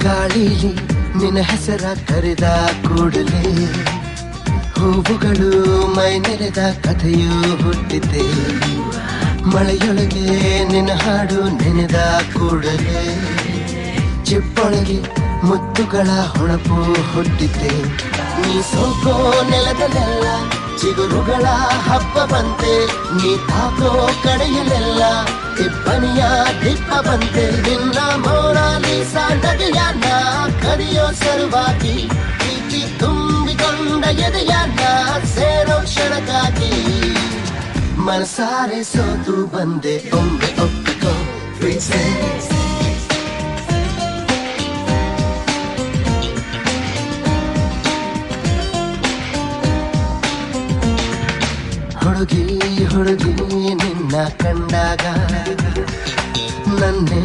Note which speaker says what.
Speaker 1: ಗಾಳಿಲಿ ನಿನ್ನ ಹೆಸರ ಕರೆದ ಕೂಡಲೇ ಹೂವುಗಳು ಮೈ ನೆರೆದ ಕಥೆಯೂ ಹುಟ್ಟಿತೆ. ಮಳೆಯೊಳಗೆ ನಿನ್ನ ಹಾಡು ನೆನೆದ ಕೂಡಲೇ ಚಿಪ್ಪೊಳಗೆ ಮುತ್ತುಗಳ ಹೊಳಪು ಹುಟ್ಟಿತೆ. ನೀ ಸೋಕೋ ನೆಲದಲ್ಲೆಲ್ಲ ಚಿಗುರುಗಳ ಹಬ್ಬ ಬಂತೆ. ನೀ ತಾಕೋ ಕಡೆಯಲ್ಲೆಲ್ಲ ಇಬ್ಬನಿಯ ದಿಪ್ಪ ಬಂತೆ. ನಿನ್ನ ಮೋನಾಲಿಸ ನಗೆಯನ್ನ ಕಡಿಯೋ ಸಲುವಾಗಿ ಪ್ರೀತಿ ತುಂಬಿಕೊಂಡ ಎದೆಯನ್ನ ಸೇರೋ ಕ್ಷಣಕ್ಕಾಗಿ ಮನಸಾರೆ ಸೋತು ಬಂದೆ. ಒಮ್ಮೆ ಒಪ್ಪಿಕೋ ಪ್ರೀತಿ. ಹುಡುಗಿ ಹುಡುಗಿ ನಿನ್ನ ಕಂಡಾಗ ನನ್ನೇ